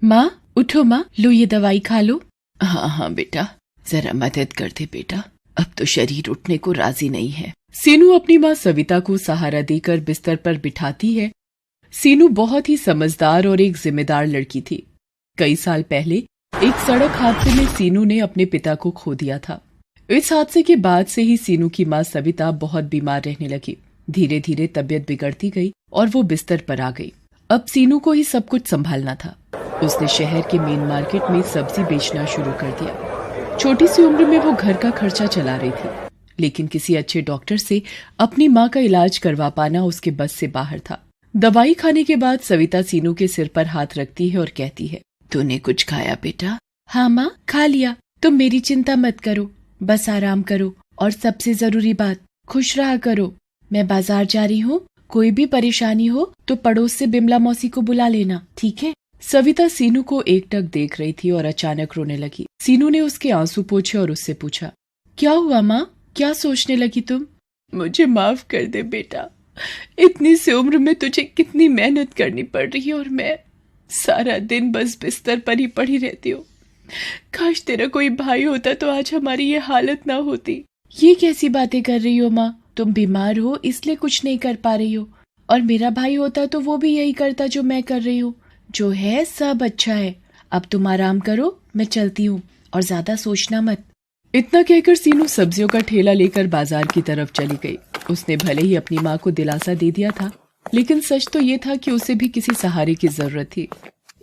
माँ उठो, माँ लो ये दवाई खा लो। हाँ हाँ बेटा, जरा मदद कर दे बेटा, अब तो शरीर उठने को राजी नहीं है। सीनू अपनी माँ सविता को सहारा देकर बिस्तर पर बिठाती है। सीनू बहुत ही समझदार और एक जिम्मेदार लड़की थी। कई साल पहले एक सड़क हादसे में सीनू ने अपने पिता को खो दिया था। इस हादसे के बाद से ही सीनू की माँ सविता बहुत बीमार रहने लगी। धीरे धीरे तबीयत बिगड़ती गई और वो बिस्तर पर आ गई। अब सीनू को ही सब कुछ संभालना था। उसने शहर के मेन मार्केट में सब्जी बेचना शुरू कर दिया। छोटी सी उम्र में वो घर का खर्चा चला रही थी, लेकिन किसी अच्छे डॉक्टर से अपनी माँ का इलाज करवा पाना उसके बस से बाहर था। दवाई खाने के बाद सविता सीनू के सिर पर हाथ रखती है और कहती है, तूने कुछ खाया बेटा? हाँ माँ, खा लिया। तुम मेरी चिंता मत करो, बस आराम करो और सबसे जरूरी बात, खुश रहा करो। मैं बाजार जा रही हूँ, कोई भी परेशानी हो तो पड़ोस से बिमला मौसी को बुला लेना, ठीक है? सविता सीनू को एकटक देख रही थी और अचानक रोने लगी। सीनू ने उसके आंसू पोंछे और उससे पूछा, क्या हुआ माँ, क्या सोचने लगी तुम? मुझे माफ कर दे बेटा, इतनी सी उम्र में तुझे कितनी मेहनत करनी पड़ रही है और मैं सारा दिन बस बिस्तर पर ही पड़ी रहती हूँ। काश तेरा कोई भाई होता तो आज हमारी ये हालत ना होती। ये कैसी बातें कर रही हो माँ? तुम बीमार हो इसलिए कुछ नहीं कर पा रही हो, और मेरा भाई होता तो वो भी यही करता जो मैं कर रही हूँ। जो है सब अच्छा है, अब तुम आराम करो, मैं चलती हूँ और ज्यादा सोचना मत। इतना कहकर सीनू सब्जियों का ठेला लेकर बाजार की तरफ चली गई। उसने भले ही अपनी माँ को दिलासा दे दिया था, लेकिन सच तो ये था कि उसे भी किसी सहारे की जरूरत थी।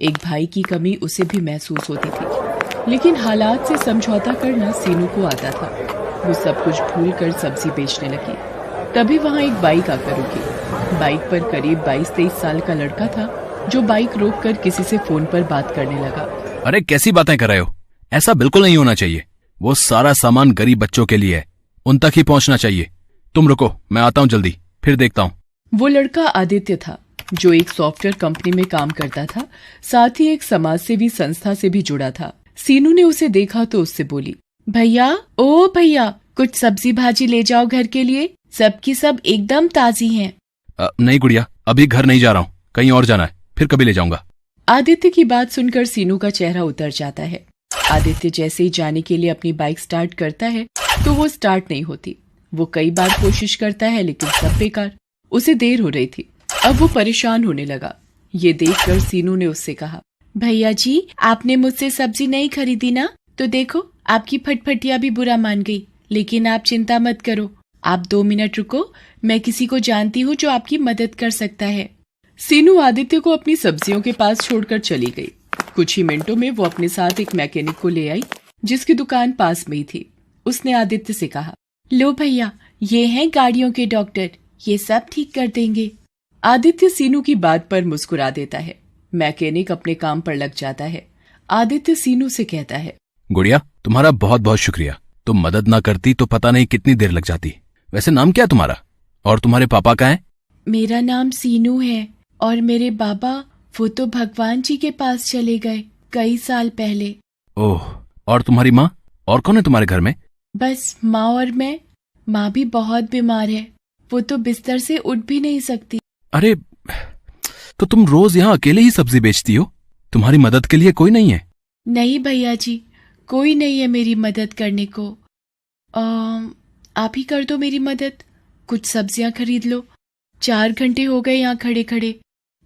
एक भाई की कमी उसे भी महसूस होती थी, लेकिन हालात से समझौता करना सीनू को आता था। वो सब कुछ भूलकर सब्जी बेचने लगी। तभी वहाँ एक बाइक आकर रुकी। बाइक पर करीब 22-23 साल का लड़का था, जो बाइक रोककर किसी से फोन पर बात करने लगा। अरे कैसी बातें कर रहे हो? ऐसा बिल्कुल नहीं होना चाहिए। वो सारा सामान गरीब बच्चों के लिए है, उन तक ही पहुंचना चाहिए। तुम रुको, मैं आता हूँ जल्दी, फिर देखता हूँ। वो लड़का आदित्य था, जो एक सॉफ्टवेयर कंपनी में काम करता था, साथ ही एक समाज सेवी संस्था से भी जुड़ा था। सीनू ने उसे देखा तो उससे बोली, भैया, ओ भैया, कुछ सब्जी भाजी ले जाओ घर के लिए, सबकी सब एकदम ताजी हैं। नहीं गुड़िया, अभी घर नहीं जा रहा हूँ, कहीं और जाना है, फिर कभी ले जाऊंगा। आदित्य की बात सुनकर सीनू का चेहरा उतर जाता है। आदित्य जैसे ही जाने के लिए अपनी बाइक स्टार्ट करता है तो वो स्टार्ट नहीं होती। वो कई बार कोशिश करता है, लेकिन सब बेकार। उसे देर हो रही थी। अब वो परेशान होने लगा। ये देखकर सीनू ने उससे कहा, भैया जी, आपने मुझसे सब्जी नहीं खरीदी ना? तो देखो, आपकी फटफटिया भी बुरा मान गई। लेकिन आप चिंता मत करो, आप 2 मिनट रुको, मैं किसी को जानती हूँ जो आपकी मदद कर सकता है। सीनू आदित्य को अपनी सब्जियों के पास छोड़कर चली गई। कुछ ही मिनटों में वो अपने साथ एक मैकेनिक को ले आई, जिसकी दुकान पास में ही थी। उसने आदित्य से कहा, लो भैया, ये हैं गाड़ियों के डॉक्टर, ये सब ठीक कर देंगे। आदित्य सीनू की बात पर मुस्कुरा देता है। मैकेनिक अपने काम पर लग जाता है। आदित्य सीनू से कहता है, गुड़िया, तुम्हारा बहुत बहुत शुक्रिया। तुम मदद ना करती तो पता नहीं कितनी देर लग जाती। वैसे नाम क्या तुम्हारा? और तुम्हारे पापा कहाँ हैं? मेरा नाम सीनू है, और मेरे बाबा वो तो भगवान जी के पास चले गए कई साल पहले। ओह, और तुम्हारी माँ? और कौन है तुम्हारे घर में? बस माँ और मैं। माँ भी बहुत बीमार है, वो तो बिस्तर से उठ भी नहीं सकती। अरे, तो तुम रोज यहाँ अकेले ही सब्जी बेचती हो? तुम्हारी मदद के लिए कोई नहीं है? नहीं भैया जी, कोई नहीं है मेरी मदद करने को। आप ही कर दो मेरी मदद, कुछ सब्जियां खरीद लो। 4 घंटे हो गए यहाँ खड़े खड़े।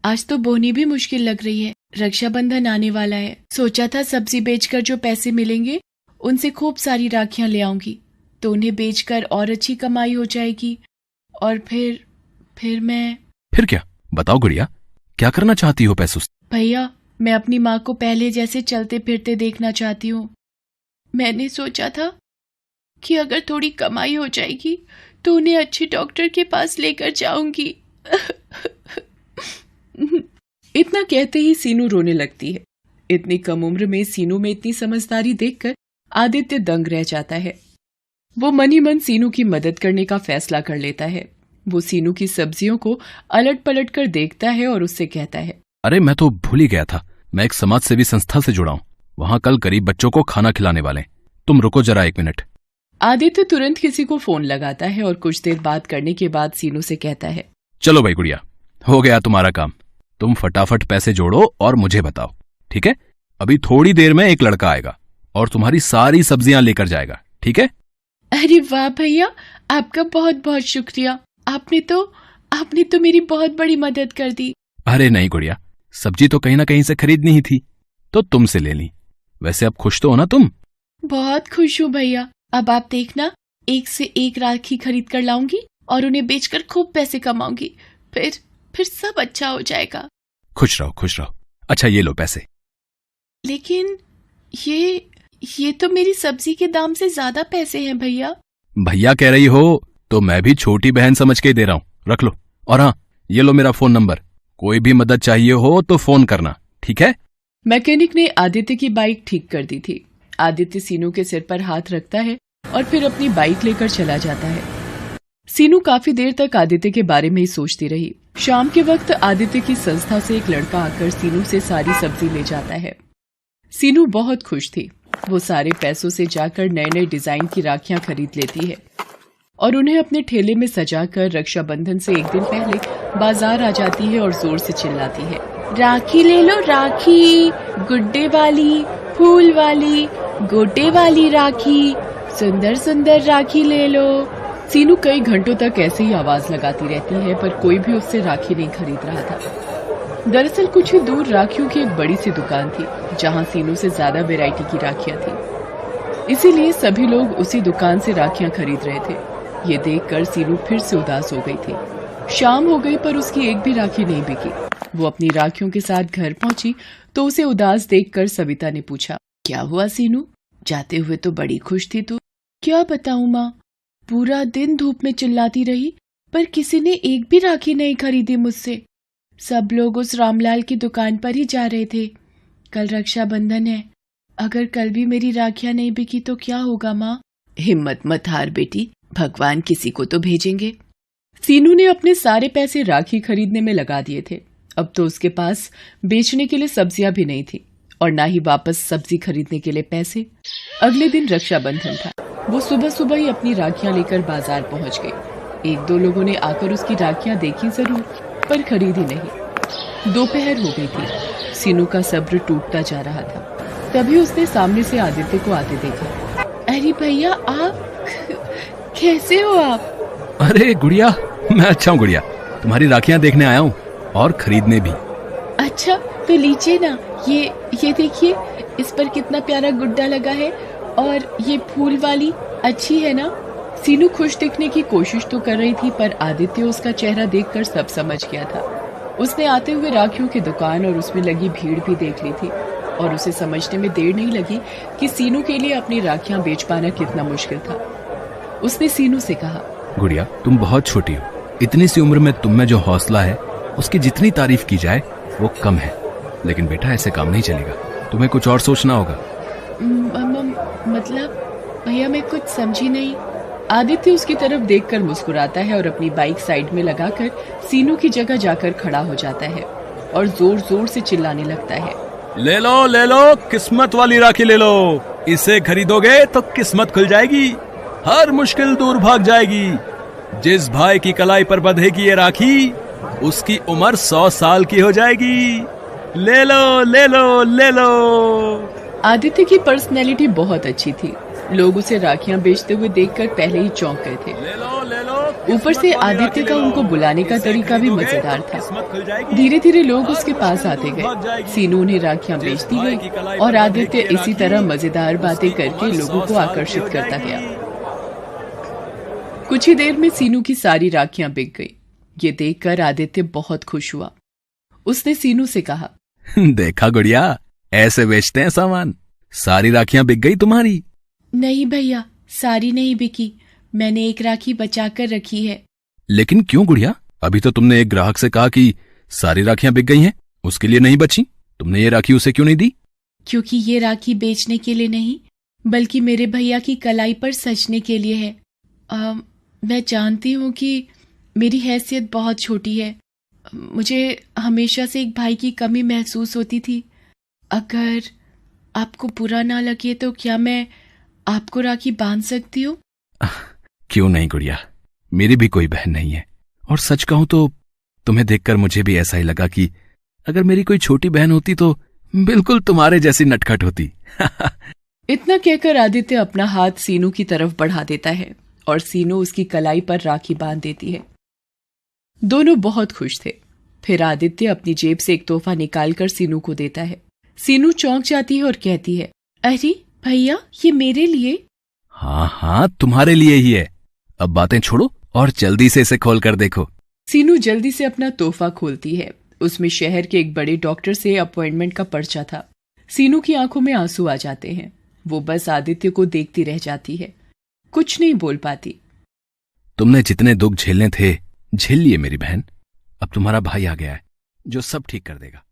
आज तो बोनी भी मुश्किल लग रही है। रक्षाबंधन आने वाला है, सोचा था सब्जी बेचकर जो पैसे मिलेंगे उनसे खूब सारी राखियां ले आऊंगी, तो उन्हें बेचकर और अच्छी कमाई हो जाएगी। और फिर मैं। फिर क्या? बताओ गुड़िया, क्या करना चाहती हो पैसों से? भैया, मैं अपनी माँ को पहले जैसे चलते फिरते देखना चाहती हूँ। मैंने सोचा था कि अगर थोड़ी कमाई हो जाएगी तो उन्हें अच्छे डॉक्टर के पास लेकर जाऊंगी। इतना कहते ही सीनू रोने लगती है। इतनी कम उम्र में सीनू में इतनी समझदारी देखकर आदित्य दंग रह जाता है। वो मन ही मन सीनू की मदद करने का फैसला कर लेता है। वो सीनू की सब्जियों को अलट पलट कर देखता है और उससे कहता है, अरे मैं तो भूल ही गया था, मैं एक समाज सेवी संस्था से जुड़ा हूँ। वहाँ कल गरीब बच्चों को खाना खिलाने वाले। तुम रुको जरा 1 मिनट। आदित्य तुरंत किसी को फोन लगाता है और कुछ देर बात करने के बाद सीनू से कहता है, चलो भाई गुड़िया, हो गया तुम्हारा काम। तुम फटाफट पैसे जोड़ो और मुझे बताओ, ठीक है? अभी थोड़ी देर में एक लड़का आएगा और तुम्हारी सारी सब्जियां लेकर जाएगा, ठीक है? अरे वाह भैया, आपका बहुत बहुत शुक्रिया। आपने तो मेरी बहुत बड़ी मदद कर दी। अरे नहीं गुड़िया, सब्जी तो कहीं ना कहीं से खरीदनी ही थी तो तुमसे ले ली। वैसे अब खुश तो हो ना तुम? बहुत खुश हूँ भैया। अब आप देखना, एक से एक राखी खरीद कर लाऊंगी और उन्हें बेचकर खूब पैसे कमाऊंगी। फिर सब अच्छा हो जाएगा। खुश रहो, खुश रहो। अच्छा ये लो पैसे। लेकिन ये तो मेरी सब्जी के दाम से ज्यादा पैसे हैं भैया। भैया कह रही हो तो मैं भी छोटी बहन समझ के दे रहा हूँ, रख लो। और हाँ, ये लो मेरा फोन नंबर, कोई भी मदद चाहिए हो तो फोन करना, ठीक है? मैकेनिक ने आदित्य की बाइक ठीक कर दी थी। आदित्य सीनू के सिर पर हाथ रखता है और फिर अपनी बाइक लेकर चला जाता है। सीनू काफी देर तक आदित्य के बारे में ही सोचती रही। शाम के वक्त आदित्य की संस्था से एक लड़का आकर सीनू से सारी सब्जी ले जाता है। सीनू बहुत खुश थी। वो सारे पैसों से जाकर नए नए डिजाइन की राखियां खरीद लेती है और उन्हें अपने ठेले में सजाकर रक्षाबंधन से एक दिन पहले बाजार आ जाती है और जोर से चिल्लाती है, राखी ले लो राखी, गुड्डे वाली, फूल वाली, गोटे वाली राखी, सुंदर सुंदर राखी ले लो। सीनू कई घंटों तक ऐसे ही आवाज लगाती रहती है पर कोई भी उससे राखी नहीं खरीद रहा था। दरअसल कुछ ही दूर राखियों की एक बड़ी सी दुकान थी जहां सीनू से ज्यादा वैरायटी की राखियां थी, इसीलिए सभी लोग उसी दुकान से राखियां खरीद रहे थे। ये देखकर सीनू फिर से उदास हो गई थी। शाम हो गई पर उसकी एक भी राखी नहीं बिकी। वो अपनी राखियों के साथ घर पहुंची तो उसे उदास देखकर सविता ने पूछा, क्या हुआ सीनू? जाते हुए तो बड़ी खुश थी तू। क्या बताऊं माँ, पूरा दिन धूप में चिल्लाती रही पर किसी ने एक भी राखी नहीं खरीदी मुझसे। सब लोग उस रामलाल की दुकान पर ही जा रहे थे। कल रक्षाबंधन है, अगर कल भी मेरी राखियां नहीं बिकी तो क्या होगा माँ? हिम्मत मत हार बेटी, भगवान किसी को तो भेजेंगे। सीनू ने अपने सारे पैसे राखी खरीदने में लगा दिए थे। अब तो उसके पास बेचने के लिए सब्जियां भी नहीं थी और ना ही वापस सब्जी खरीदने के लिए पैसे। अगले दिन रक्षाबंधन था। वो सुबह सुबह ही अपनी राखियां लेकर बाजार पहुंच गई। एक दो लोगों ने आकर उसकी राखियां देखी जरूर पर खरीदी नहीं। दोपहर हो गई थी। सीनू का सब्र टूटता जा रहा था। तभी उसने सामने से आदित्य को आते देखा। अरे भैया, आप कैसे हो आप? अरे गुड़िया, मैं अच्छा हूँ गुड़िया, तुम्हारी राखियां देखने आया हूँ और खरीदने भी। अच्छा तो लीजिए ना, ये देखिए, इस पर कितना प्यारा गुड्डा लगा है और ये फूल वाली अच्छी है ना? सीनू खुश दिखने की कोशिश तो कर रही थी पर आदित्य उसका चेहरा देखकर सब समझ गया था। उसने आते हुए राखियों की दुकान और उसमें लगी भीड़ भी देख ली थी और उसे समझने में देर नहीं लगी कि सीनू के लिए अपनी राखियां बेच पाना कितना मुश्किल था। उसने सीनू से कहा, गुड़िया तुम बहुत छोटी हो, इतनी सी उम्र में तुम में जो हौसला है उसकी जितनी तारीफ की जाए वो कम है। लेकिन बेटा ऐसे काम नहीं चलेगा, तुम्हें कुछ और सोचना होगा। मतलब भैया मैं कुछ समझी नहीं। आदित्य उसकी तरफ देखकर मुस्कुराता है और अपनी बाइक साइड में लगाकर सीनू की जगह जाकर खड़ा हो जाता है और जोर जोर से चिल्लाने लगता है, ले लो किस्मत वाली राखी ले लो, इसे खरीदोगे तो किस्मत खुल जाएगी, हर मुश्किल दूर भाग जाएगी। जिस भाई की कलाई पर बंधेगी ये राखी उसकी उम्र 100 साल की हो जाएगी। ले लो। आदित्य की पर्सनैलिटी बहुत अच्छी थी। लोग उसे राखियां बेचते हुए देखकर पहले ही चौंक गए थे। ऊपर से आदित्य का उनको बुलाने का तरीका भी मजेदार था। धीरे धीरे लोग उसके पास आते गए। सीनू उन्हें राखियां बेचती गई और आदित्य इसी तरह मजेदार बातें करके लोगों को आकर्षित करता गया। कुछ ही देर में सीनू की सारी राखियां बिक गई। ये देखकर आदित्य बहुत खुश हुआ। उसने सीनू से कहा, देखा गुड़िया, ऐसे बेचते हैं सामान, सारी राखियां बिक गई तुम्हारी। नहीं भैया, सारी नहीं बिकी, मैंने एक राखी बचा कर रखी है। लेकिन क्यों गुड़िया? अभी तो तुमने एक ग्राहक से कहा कि सारी राखियां बिक गई हैं, उसके लिए नहीं बची। तुमने ये राखी उसे क्यों नहीं दी? क्योंकि ये राखी बेचने के लिए नहीं बल्कि मेरे भैया की कलाई पर सजने के लिए है। मैं जानती हूँ कि मेरी हैसियत बहुत छोटी है। मुझे हमेशा से एक भाई की कमी महसूस होती थी। अगर आपको बुरा ना लगे तो क्या मैं आपको राखी बांध सकती हूँ? क्यों नहीं गुड़िया, मेरी भी कोई बहन नहीं है। और सच कहूं तो तुम्हें देखकर मुझे भी ऐसा ही लगा कि अगर मेरी कोई छोटी बहन होती तो बिल्कुल तुम्हारे जैसी नटखट होती। इतना कहकर आदित्य अपना हाथ सीनू की तरफ बढ़ा देता है और सीनू उसकी कलाई पर राखी बांध देती है। दोनों बहुत खुश थे। फिर आदित्य अपनी जेब से एक तोहफा निकालकर सीनू को देता है। सीनू चौंक जाती है और कहती है, अरे भैया, ये मेरे लिए? हाँ हाँ, तुम्हारे लिए ही है। अब बातें छोड़ो और जल्दी से इसे खोल कर देखो। सीनू जल्दी से अपना तोहफा खोलती है। उसमें शहर के एक बड़े डॉक्टर से अपॉइंटमेंट का पर्चा था। सीनू की आंखों में आंसू आ जाते हैं। वो बस आदित्य को देखती रह जाती है, कुछ नहीं बोल पाती। तुमने जितने दुख झेलने थे झेल लिए मेरी बहन। अब तुम्हारा भाई आ गया है जो सब ठीक कर देगा।